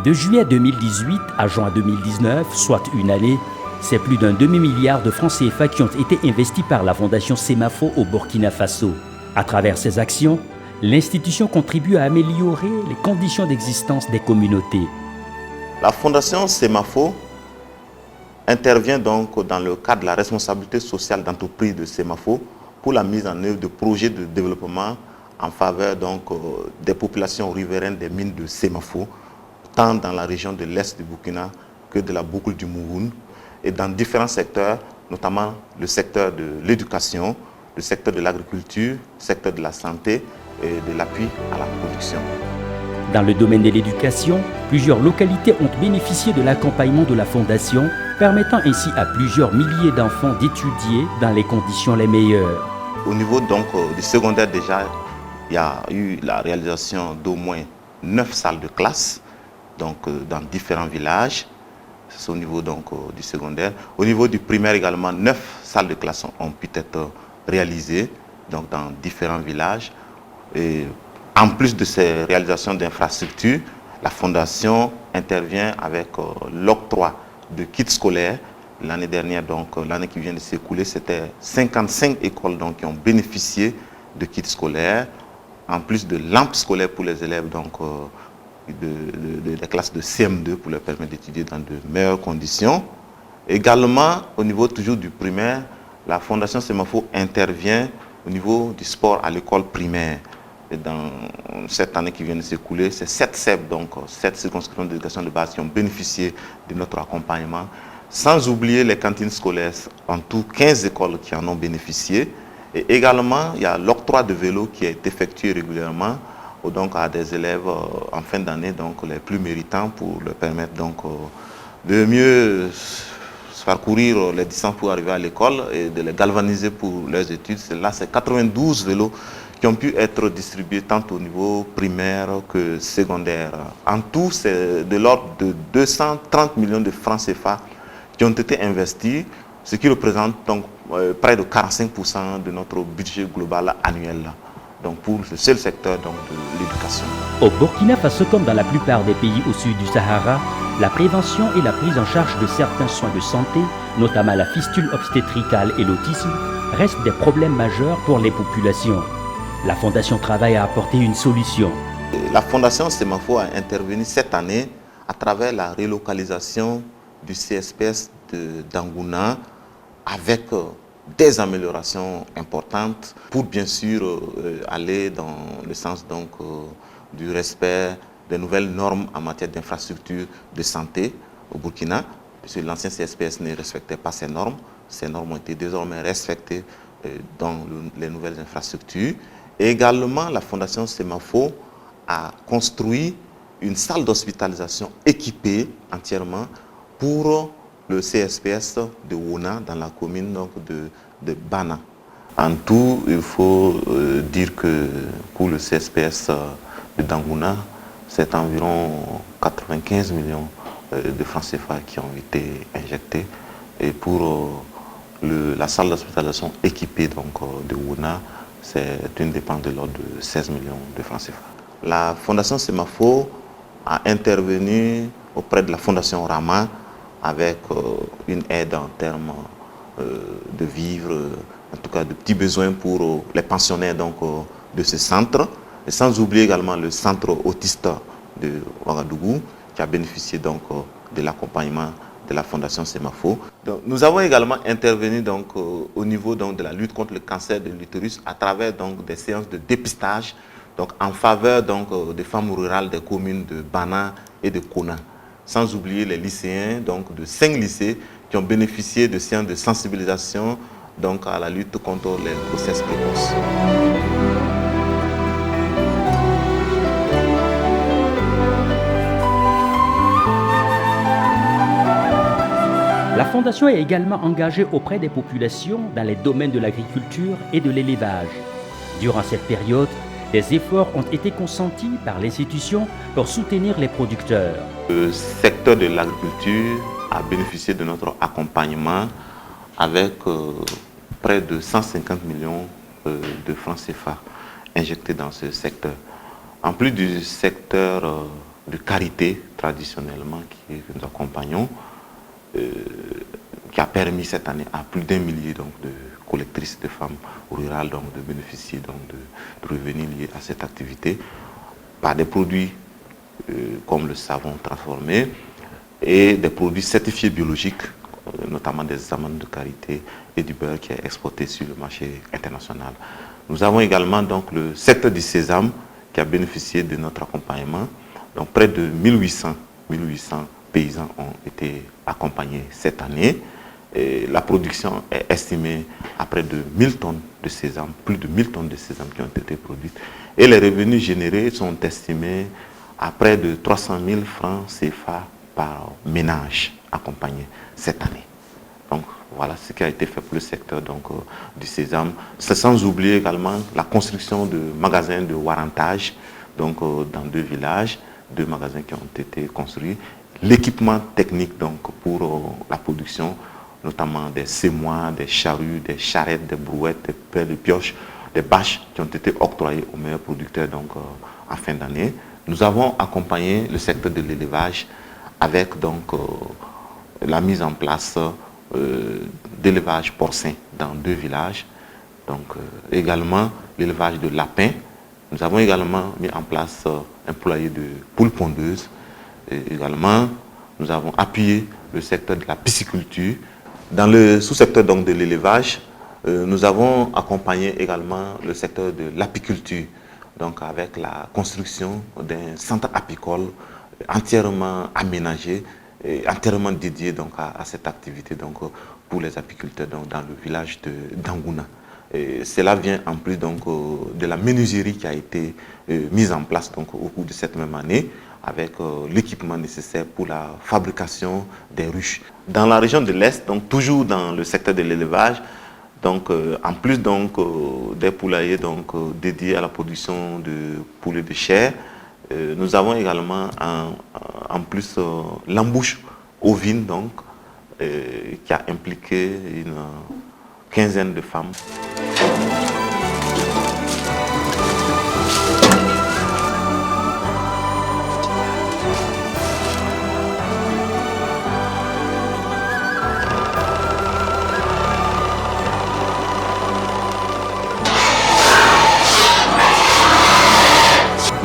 De juillet 2018 à juin 2019, soit une année, c'est plus d'un demi-milliard de francs CFA qui ont été investis par la Fondation Semafo au Burkina Faso. À travers ses actions, l'institution contribue à améliorer les conditions d'existence des communautés. La Fondation Semafo intervient donc dans le cadre de la responsabilité sociale d'entreprise de Semafo pour la mise en œuvre de projets de développement en faveur des populations riveraines des mines de Semafo, tant dans la région de l'Est du Burkina que de la boucle du Mouroun, et dans différents secteurs, notamment le secteur de l'éducation, le secteur de l'agriculture, le secteur de la santé et de l'appui à la production. Dans le domaine de l'éducation, plusieurs localités ont bénéficié de l'accompagnement de la Fondation, permettant ainsi à plusieurs milliers d'enfants d'étudier dans les conditions les meilleures. Au niveau du secondaire déjà, il y a eu la réalisation d'au moins 9 salles de classe dans différents villages. C'est au niveau du secondaire. Au niveau du primaire également, 9 salles de classe ont pu être réalisées dans différents villages. Et en plus de ces réalisations d'infrastructures, la Fondation intervient avec l'octroi de kits scolaires. L'année dernière, l'année qui vient de s'écouler, c'était 55 écoles qui ont bénéficié de kits scolaires, en plus de lampes scolaires pour les élèves des classes de CM2 pour leur permettre d'étudier dans de meilleures conditions. Également, au niveau toujours du primaire, la Fondation Semafo intervient au niveau du sport à l'école primaire. Et dans cette année qui vient de s'écouler, c'est 7 CEP, 7 circonscriptions d'éducation de base qui ont bénéficié de notre accompagnement. Sans oublier les cantines scolaires, en tout 15 écoles qui en ont bénéficié. Et également, il y a l'octroi de vélos qui est effectué régulièrement à des élèves en fin d'année, les plus méritants, pour leur permettre de mieux parcourir les distances pour arriver à l'école et de les galvaniser pour leurs études. Là, c'est 92 vélos qui ont pu être distribués tant au niveau primaire que secondaire. En tout, c'est de l'ordre de 230 millions de francs CFA qui ont été investis, ce qui représente près de 45% de notre budget global annuel. Pour le seul secteur de l'éducation. Au Burkina Faso, comme dans la plupart des pays au sud du Sahara, la prévention et la prise en charge de certains soins de santé, notamment la fistule obstétricale et l'autisme, restent des problèmes majeurs pour les populations. La Fondation travaille à apporter une solution. La Fondation Semafo a intervenu cette année à travers la relocalisation du CSPS d'Angouna avec des améliorations importantes pour bien sûr aller dans le sens du respect des nouvelles normes en matière d'infrastructure de santé au Burkina, puisque l'ancien CSPS ne respectait pas ces normes. Ces normes ont été désormais respectées dans les nouvelles infrastructures. Et également, la Fondation Semafo a construit une salle d'hospitalisation équipée entièrement pour le CSPS de Wouna dans la commune de Bana. En tout, il faut dire que pour le CSPS de Dangouna, c'est environ 95 millions de francs CFA qui ont été injectés. Et pour la salle d'hospitalisation équipée de Wouna, c'est une dépense de l'ordre de 16 millions de francs CFA. La Fondation Semafo a intervenu auprès de la Fondation Rama avec une aide en termes de vivres, en tout cas de petits besoins pour les pensionnaires de ce centre. Et sans oublier également le centre autiste de Ouagadougou qui a bénéficié de l'accompagnement de la Fondation Semafo. Nous avons également intervenu au niveau de la lutte contre le cancer de l'utérus à travers des séances de dépistage en faveur des femmes rurales des communes de Bana et de Kona. Sans oublier les lycéens de 5 lycées qui ont bénéficié de séances de sensibilisation à la lutte contre les grossesses précoces. La Fondation est également engagée auprès des populations dans les domaines de l'agriculture et de l'élevage. Durant cette période, des efforts ont été consentis par l'institution pour soutenir les producteurs. Le secteur de l'agriculture a bénéficié de notre accompagnement avec près de 150 millions de francs CFA injectés dans ce secteur. En plus du secteur de carité traditionnellement que nous accompagnons, qui a permis cette année à plus d'1 millier donc, de collectrices de femmes rurales donc, de bénéficier donc, de revenus liés à cette activité par des produits comme le savon transformé et des produits certifiés biologiques, notamment des amandes de karité et du beurre qui est exporté sur le marché international. Nous avons également donc, le secteur du sésame qui a bénéficié de notre accompagnement. Donc près de 1800 paysans ont été accompagnés cette année. Et la production est estimée à près de 1000 tonnes de sésame, plus de 1000 tonnes de sésame qui ont été produites. Et les revenus générés sont estimés à près de 300 000 francs CFA par ménage accompagné cette année. Donc voilà ce qui a été fait pour le secteur donc, du sésame. C'est sans oublier également la construction de magasins de warrantage donc, dans 2 villages, 2 magasins qui ont été construits. L'équipement technique donc, pour la production, notamment des semoirs, des charrues, des charrettes, des brouettes, des pelles de pioches, des bâches qui ont été octroyées aux meilleurs producteurs donc, en fin d'année. Nous avons accompagné le secteur de l'élevage avec donc, la mise en place d'élevage porcin dans 2 villages. Donc, également l'élevage de lapins. Nous avons également mis en place un poulailler de poules pondeuses. Et également, nous avons appuyé le secteur de la pisciculture. Dans le sous-secteur donc, de l'élevage, nous avons accompagné également le secteur de l'apiculture, donc avec la construction d'un centre apicole entièrement aménagé et entièrement dédié donc, à cette activité donc, pour les apiculteurs donc, dans le village d'Angouna. Cela vient en plus donc, de la menuiserie qui a été mise en place donc, au cours de cette même année, avec l'équipement nécessaire pour la fabrication des ruches. Dans la région de l'Est, donc toujours dans le secteur de l'élevage, donc en plus donc, des poulaillers donc, dédiés à la production de poulets de chair, nous avons également en plus l'embouche ovine donc, qui a impliqué une quinzaine de femmes.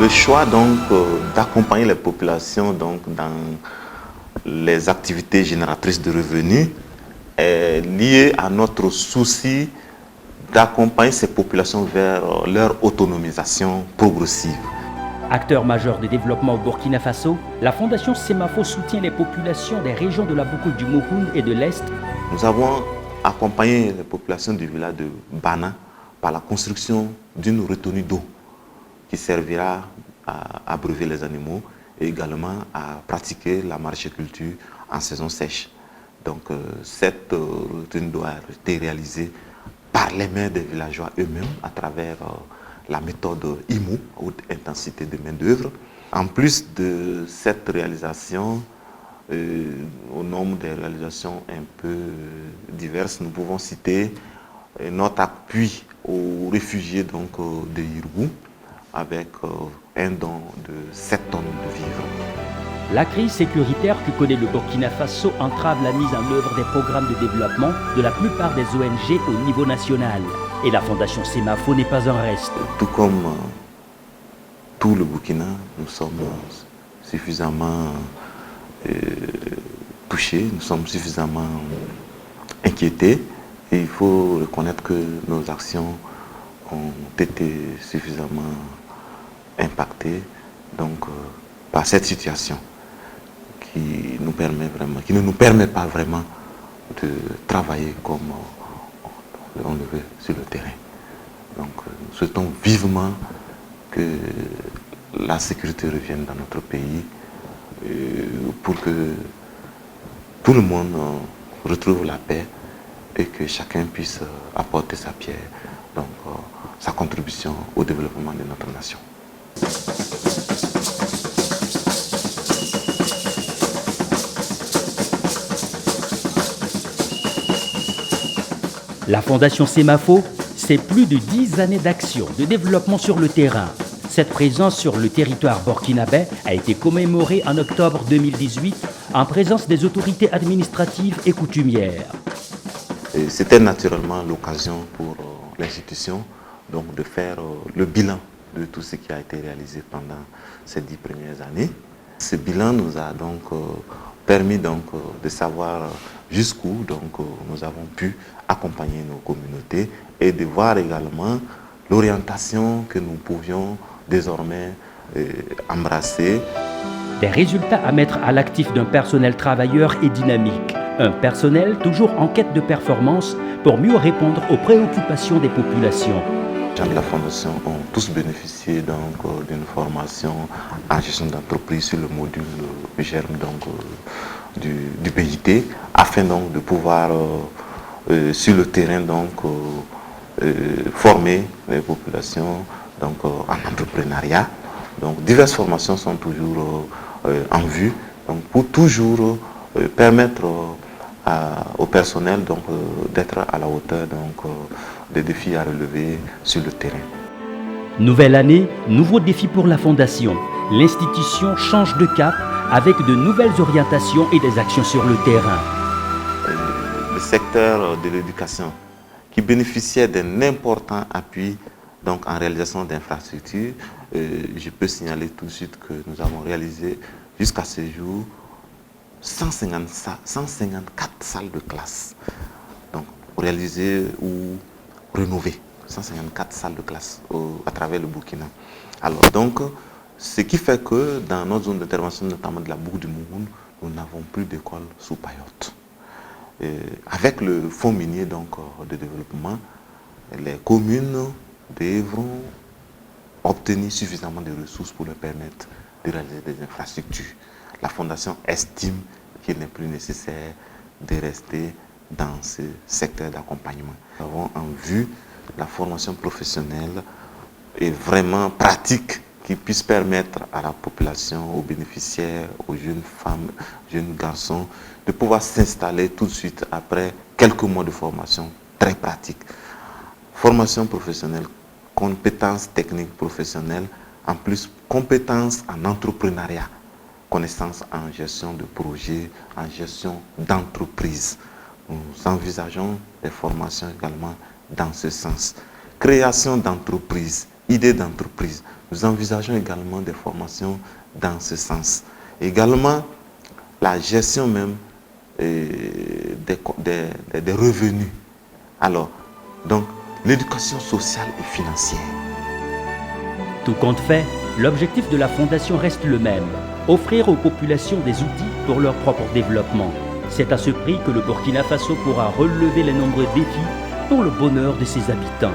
Le choix donc d'accompagner les populations donc, dans les activités génératrices de revenus est lié à notre souci d'accompagner ces populations vers leur autonomisation progressive. Acteur majeur de développement au Burkina Faso, la Fondation Semafo soutient les populations des régions de la boucle du Mouhoun et de l'Est. Nous avons accompagné les populations du village de Bana par la construction d'une retenue d'eau qui servira à abreuver les animaux et également à pratiquer la maraîchculture en saison sèche. Donc cette retenue doit être réalisée par les mains des villageois eux-mêmes à travers la méthode IMO, haute intensité de main-d'œuvre. En plus de cette réalisation, au nombre des réalisations un peu diverses, nous pouvons citer notre appui aux réfugiés donc, de Yirgou, avec un don de 7 tonnes de vivres. La crise sécuritaire que connaît le Burkina Faso entrave la mise en œuvre des programmes de développement de la plupart des ONG au niveau national. Et la Fondation Semafo n'est pas un reste. Tout comme tout le Burkina, nous sommes suffisamment touchés, nous sommes suffisamment inquiétés. Et il faut reconnaître que nos actions ont été suffisamment impactés donc, par cette situation qui ne nous permet pas vraiment de travailler comme on le veut sur le terrain. Donc nous souhaitons vivement que la sécurité revienne dans notre pays pour que tout le monde retrouve la paix et que chacun puisse apporter sa pierre, donc sa contribution au développement de notre nation. La Fondation Semafo, c'est plus de 10 années d'action, de développement sur le terrain. Cette présence sur le territoire burkinabé a été commémorée en octobre 2018 en présence des autorités administratives et coutumières. C'était naturellement l'occasion pour l'institution donc, de faire le bilan de tout ce qui a été réalisé pendant ces 10 premières années. Ce bilan nous a donc permis donc, de savoir jusqu'où nous avons pu accompagner nos communautés et de voir également l'orientation que nous pouvions désormais embrasser. Des résultats à mettre à l'actif d'un personnel travailleur et dynamique. Un personnel toujours en quête de performance pour mieux répondre aux préoccupations des populations. Les gens de la Fondation ont tous bénéficié d'une formation en gestion d'entreprise sur le module GERM du BIT afin donc, de pouvoir sur le terrain former les populations en entrepreneuriat. Donc, diverses formations sont toujours en vue pour toujours permettre au personnel d'être à la hauteur des défis à relever sur le terrain. Nouvelle année, nouveaux défis pour la Fondation. L'institution change de cap avec de nouvelles orientations et des actions sur le terrain. Le secteur de l'éducation qui bénéficiait d'un important appui en réalisation d'infrastructures, je peux signaler tout de suite que nous avons réalisé jusqu'à ce jour 154 salles de classe réalisées ou rénovées. 154 salles de classe à travers le Burkina. Alors donc, ce qui fait que dans notre zone d'intervention, notamment de la boucle du Mouhoun, nous n'avons plus d'école sous paillotte. Avec le fonds minier de développement, les communes devront obtenir suffisamment de ressources pour leur permettre de réaliser des infrastructures. La Fondation estime qu'il n'est plus nécessaire de rester dans ce secteur d'accompagnement. Nous avons en vue la formation professionnelle et vraiment pratique qui puisse permettre à la population, aux bénéficiaires, aux jeunes femmes, jeunes garçons, de pouvoir s'installer tout de suite après quelques mois de formation très pratique. Formation professionnelle, compétences techniques professionnelles, en plus compétences en entrepreneuriat, connaissances en gestion de projets, en gestion d'entreprise. Nous envisageons des formations également dans ce sens. Création d'entreprise, idées d'entreprise. Nous envisageons également des formations dans ce sens. Également, la gestion même des revenus. Alors, donc, l'éducation sociale et financière. Tout compte fait, l'objectif de la Fondation reste le même, offrir aux populations des outils pour leur propre développement. C'est à ce prix que le Burkina Faso pourra relever les nombreux défis pour le bonheur de ses habitants.